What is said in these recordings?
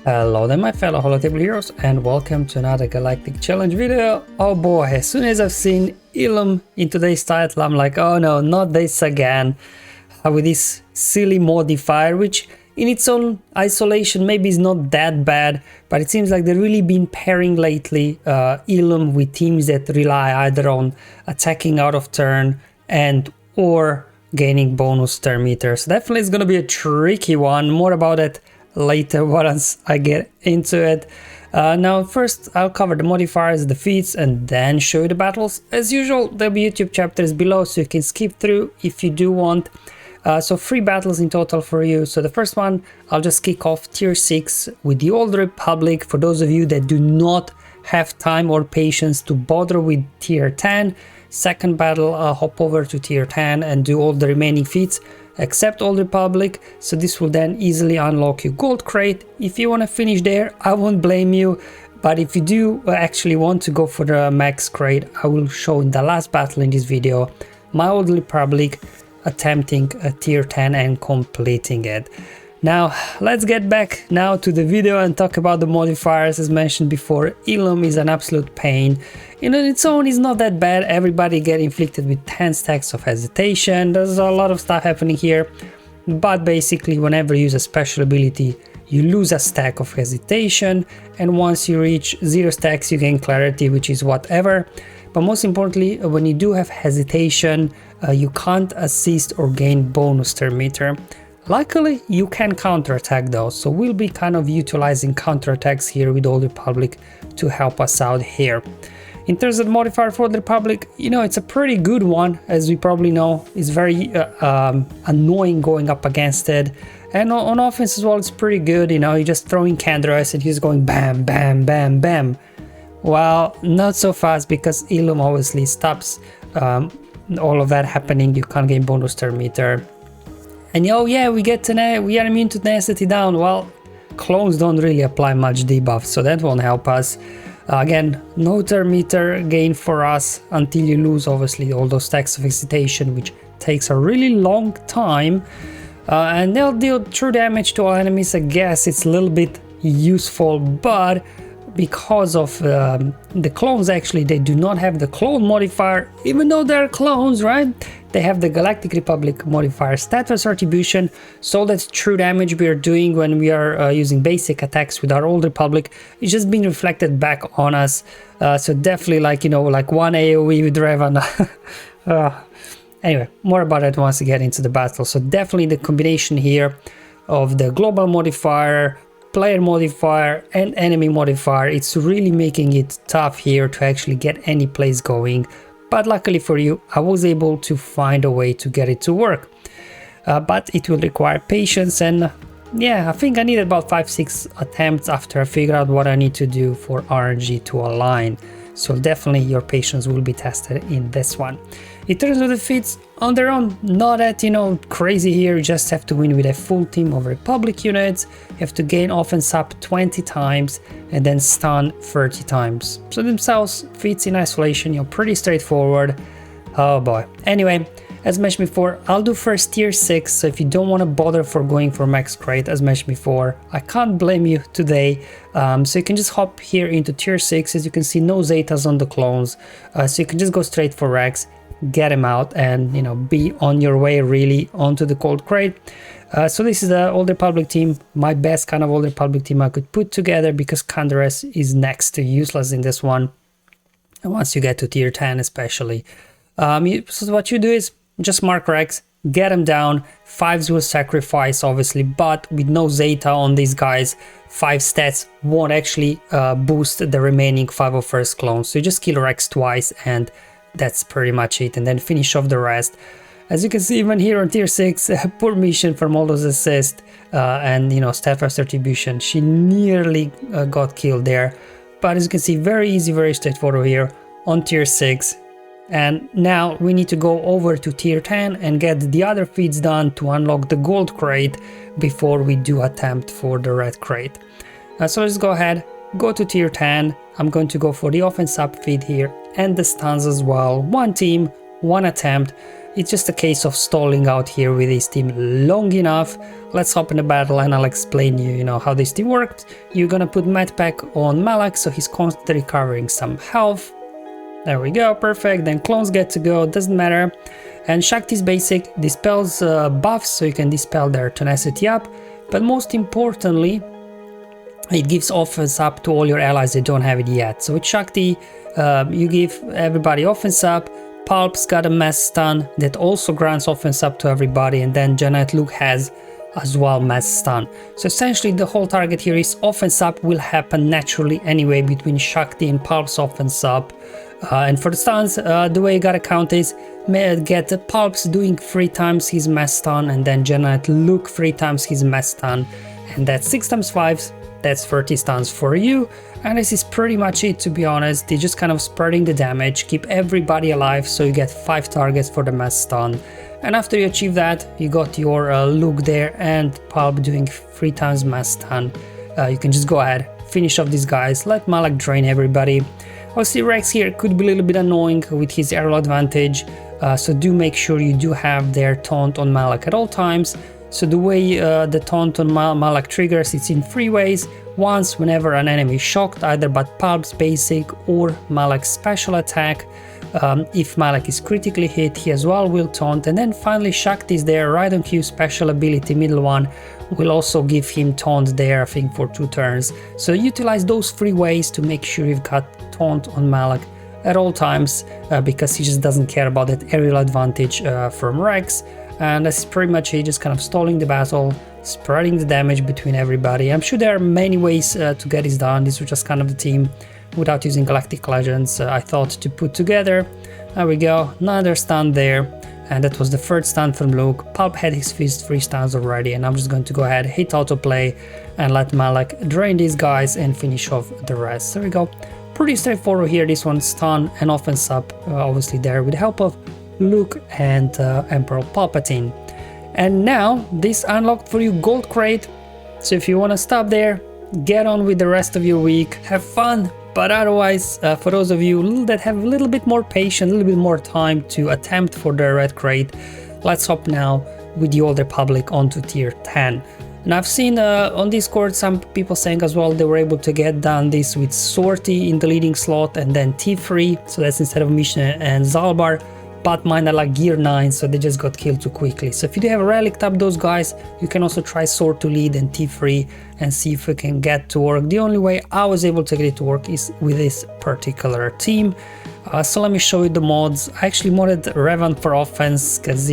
Hello there my fellow holotable heroes and welcome to another Galactic Challenge video. Oh boy, as soon as I've seen Ilum in today's title, I'm like, oh no, not this again. With this silly modifier, which in its own isolation maybe is not that bad, but it seems like they've really been pairing lately Ilum with teams that rely either on attacking out of turn and or gaining bonus turn meters. Definitely it's gonna be a tricky one. More about it later once I get into it. Now first I'll cover the modifiers, the feats, and then show you the battles. As usual, there'll be YouTube chapters below so you can skip through if you do want. So 3 battles in total for you. So the first one, I'll just kick off tier 6 with the Old Republic. For those of you that do not have time or patience to bother with tier 10, second battle I'll hop over to tier 10 and do all the remaining feats except Old Republic, so this will then easily unlock your gold crate. If you want to finish there, I won't blame you, but if you do actually want to go for the max crate, I will show in the last battle in this video my Old Republic attempting a tier 10 and completing it. Now let's get back now to the video and talk about the modifiers. As mentioned before, Ilum is an absolute pain. On its own is not that bad. Everybody get inflicted with 10 stacks of hesitation. There's a lot of stuff happening here, but basically whenever you use a special ability you lose a stack of hesitation, and once you reach 0 stacks you gain clarity, which is whatever. But most importantly, when you do have hesitation, you can't assist or gain bonus turn meter. Luckily you can counterattack those, so we'll be kind of utilizing counterattacks here with Old Republic to help us out here. In terms of the modifier for the Republic, it's a pretty good one, as we probably know. It's very annoying going up against it, and on offense as well it's pretty good. You just throw in Canderous and he's going bam bam bam bam. Well, not so fast, because Ilum obviously stops all of that happening. You can't gain bonus turn meter. And oh yeah, we are immune to tenacity down. Well, clones don't really apply much debuff, so that won't help us. Again, no turn meter gain for us until you lose obviously all those stacks of hesitation, which takes a really long time. And they'll deal true damage to all enemies. I guess it's a little bit useful, but because of the clones, actually they do not have the clone modifier, even though they're clones, right? They have the Galactic Republic modifier status attribution, so that true damage we are doing when we are using basic attacks with our Old Republic is just being reflected back on us. So definitely like one AoE with Revan. Anyway, more about it once we get into the battle. So definitely the combination here of the global modifier, player modifier, and enemy modifier, it's really making it tough here to actually get any plays going. But luckily for you, I was able to find a way to get it to work. But it will require patience, and yeah, I think I needed about 5-6 attempts after I figured out what I need to do for RNG to align. So definitely your patience will be tested in this one. In terms of the feats, on their own, not that crazy here. You just have to win with a full team of Republic units. You have to gain offense up 20 times and then stun 30 times. So themselves, feats in isolation, pretty straightforward. Oh boy. Anyway, as mentioned before, I'll do first tier 6, so if you don't want to bother for going for max crate, as mentioned before, I can't blame you today. So you can just hop here into tier 6. As you can see, no Zetas on the clones, so you can just go straight for Rex, get him out, and be on your way really onto the gold crate. So this is the Old Republic team, my best kind of Old Republic team I could put together, because Canderous is next to useless in this one, and once you get to tier 10 especially. So what you do is just mark Rex, get him down. 5s will sacrifice obviously, but with no Zeta on these guys, 5 stats won't actually boost the remaining 5 of first clones. So you just kill Rex twice and that's pretty much it, and then finish off the rest. As you can see, even here on tier 6, poor mission from all those assists and status attribution, she nearly got killed there. But as you can see, very easy, very straightforward here on tier 6. And now we need to go over to tier 10 and get the other feats done to unlock the gold crate before we do attempt for the red crate. So let's go ahead, go to tier 10. I'm going to go for the offense up feat here and the stuns as well. One team, one attempt. it's just a case of stalling out here with this team long enough. Let's hop in the battle and I'll explain you, how this team worked. You're gonna put Medpack on Malak, so he's constantly recovering some health. There we go, perfect. Then clones get to go, doesn't matter. And Shakti's basic dispels buffs, so you can dispel their tenacity up. But most importantly, it gives offense up to all your allies that don't have it yet. So with Shakti, you give everybody offense up. Pulp's got a mass stun that also grants offense up to everybody, and then Giant Luke has as well mass stun. So essentially the whole target here is offense up will happen naturally anyway between Shakti and Pulp's offense up. And for the stuns, the way you gotta count is get Pulp's doing 3 times his mass stun, and then Giant Luke 3 times his mass stun, and that's 6 times 5, that's 30 stuns for you. And this is pretty much it, to be honest. They're just kind of spreading the damage, keep everybody alive, so you get 5 targets for the mass stun. And after you achieve that, you got your Luke there and Pulp doing 3 times mass stun. You can just go ahead, finish off these guys, let Malak drain everybody. Obviously Rex here could be a little bit annoying with his aerial advantage, so do make sure you do have their taunt on Malak at all times. So the way the taunt on Malak triggers, it's in 3 ways. Once, whenever an enemy is shocked, either by Pulp's basic or Malak's special attack. If Malak is critically hit, he as well will taunt. And then finally Shakti is there, right on cue, special ability, middle one, will also give him taunt there, I think for 2 turns. So utilize those 3 ways to make sure you've got taunt on Malak at all times, because he just doesn't care about that aerial advantage from Rex. And that's pretty much it, just kind of stalling the battle, spreading the damage between everybody. I'm sure there are many ways to get this done. This was just kind of the team without using Galactic Legends I thought to put together. There we go, another stun there, and that was the 3rd stun from Luke. Pulp had his first 3 stuns already, and I'm just going to go ahead, hit autoplay, and let Malak drain these guys and finish off the rest. There we go, pretty straightforward here. This one, stun and offense up, obviously there with the help of Luke and Emperor Palpatine. And now this unlocked for you gold crate, so if you want to stop there, get on with the rest of your week, have fun. But otherwise, for those of you that have a little bit more patience, a little bit more time to attempt for the red crate, let's hop now with the Old Republic onto tier 10. And I've seen on Discord some people saying as well they were able to get done this with Sortie in the leading slot and then T3, so that's instead of Mishnah and Zalbar. But mine are like gear 9, so they just got killed too quickly. So if you do have a relic up those guys, you can also try Sword to lead and T3 and see if we can get to work. The only way I was able to get it to work is with this particular team. So let me show you the mods. I actually modded Revan for offense because,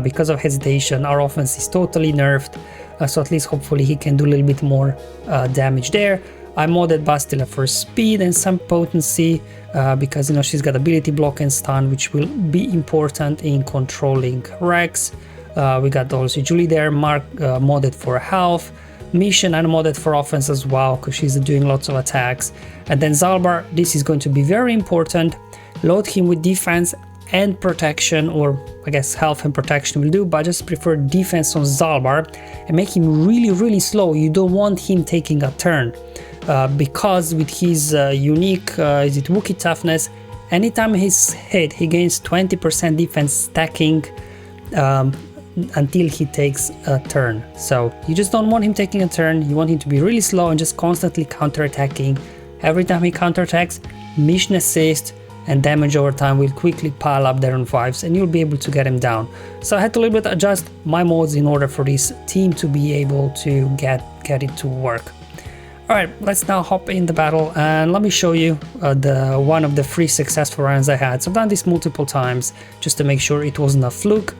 because of hesitation, our offense is totally nerfed. So at least hopefully he can do a little bit more damage there. I modded Bastila for speed and some potency because she's got ability block and stun, which will be important in controlling Rex. We got also Julie there, Mark modded for health, Mission and modded for offense as well because she's doing lots of attacks. And then Zalbar, this is going to be very important. Load him with defense and protection, or I guess health and protection will do, but I just prefer defense on Zalbar and make him really slow. You don't want him taking a turn. Because with his unique Wookiee toughness, anytime he's hit, he gains 20% defense stacking until he takes a turn. So you just don't want him taking a turn. You want him to be really slow and just constantly counter-attacking. Every time he counter-attacks, mission assist and damage over time will quickly pile up there on 5s and you'll be able to get him down. So I had to a little bit adjust my mods in order for this team to be able to get it to work. Alright, let's now hop in the battle and let me show you one of the 3 successful runs I had. So I've done this multiple times just to make sure it wasn't a fluke.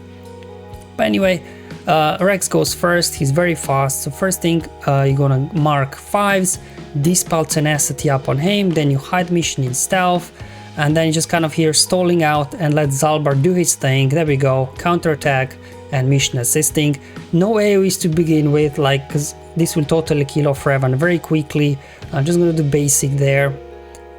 But anyway, Rex goes first, he's very fast. So first thing, you're gonna mark 5s, dispel tenacity up on him, then you hide mission in stealth, and then you just kind of here stalling out and let Zalbar do his thing. There we go, counterattack and mission assisting. No AoEs to begin with, because this will totally kill off Revan very quickly. I'm just gonna do basic there.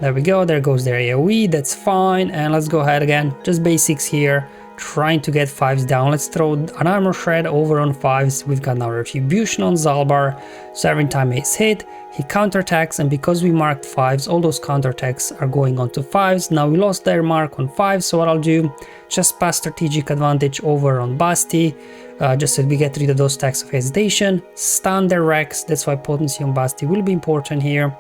There we go, there goes their AoE, that's fine. And let's go ahead again, just basics here. trying to get 5s down. Let's throw an armor shred over on 5s. We've got now retribution on Zalbar, so every time he's hit, he counterattacks, and because we marked 5s, all those counterattacks are going on to 5s. Now we lost their mark on 5s, so what I'll do, just pass strategic advantage over on Basti, just so we get rid of those stacks of hesitation, stun their Rex. That's why potency on Basti will be important here.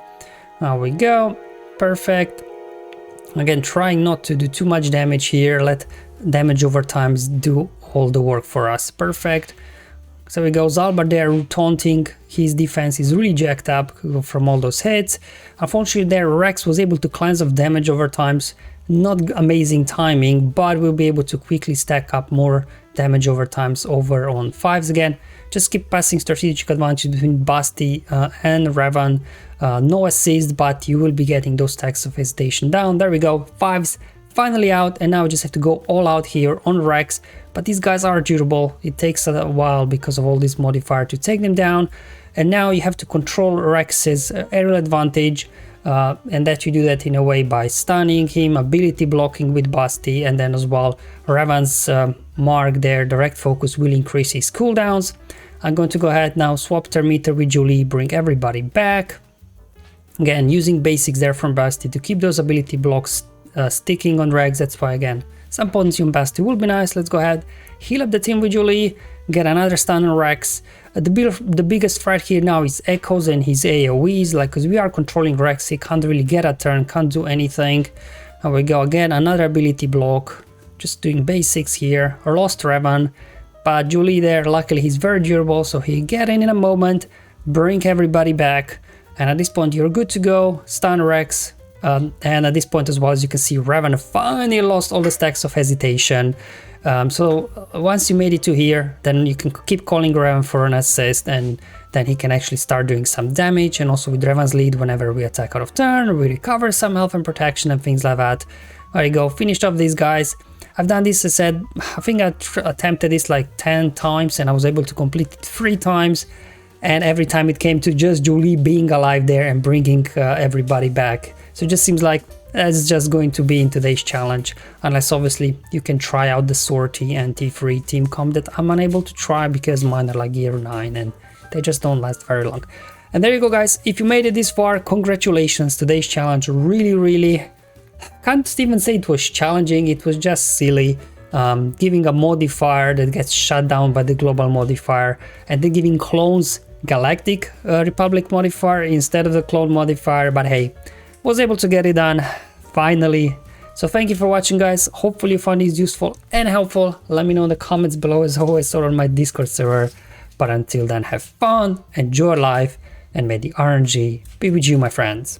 Now we go, perfect. Again, trying not to do too much damage here, let damage over times do all the work for us. Perfect. So we go, Zalbar there taunting, his defense is really jacked up from all those hits. Unfortunately there Rex was able to cleanse of damage over times, not amazing timing, but we'll be able to quickly stack up more damage over times over on 5s again. Just keep passing strategic advantage between Basti and Revan. No assist, but you will be getting those stacks of hesitation down. There we go, 5s finally out, and now we just have to go all out here on Rex. But these guys are durable. It takes a while because of all this modifier to take them down. And now you have to control Rex's aerial advantage, and that you do that in a way by stunning him, ability blocking with Basti, and then as well Revan's mark there, direct focus, will increase his cooldowns. I'm going to go ahead now, swap Termeter with Julie, bring everybody back. Again, using basics there from Basti to keep those ability blocks sticking on Rex. That's why, again, some potency on Basti will be nice. Let's go ahead, heal up the team with Julie, get another stun on Rex. The biggest threat here now is Echoes and his AoEs, like, because we are controlling Rex, he can't really get a turn, can't do anything. Here we go, again, another ability block, just doing basics here. Lost Revan, but Julie there, luckily he's very durable, so he get in a moment, bring everybody back, and at this point you're good to go, stun Rex. And at this point as well, as you can see, Revan finally lost all the stacks of hesitation. So once you made it to here, then you can keep calling Revan for an assist, and then he can actually start doing some damage. And also with Revan's lead, whenever we attack out of turn, we recover some health and protection and things like that. There you go, finished off these guys. I've done this, I said, I think I attempted this like 10 times and I was able to complete it 3 times. And every time it came to just Julie being alive there and bringing everybody back. So it just seems like that's just going to be in today's challenge, unless obviously you can try out the sortie and T3 team comp that I'm unable to try because mine are like year 9 and they just don't last very long. And there you go, guys. If you made it this far, congratulations. Today's challenge really, can't even say it was challenging, it was just silly. Giving a modifier that gets shut down by the global modifier, and then giving clones Galactic Republic modifier instead of the clone modifier, but hey, was able to get it done finally. So thank you for watching, guys. Hopefully you found this useful and helpful. Let me know in the comments below, as always, or on my Discord server. But until then, have fun, enjoy life, and may the RNG be with you, my friends.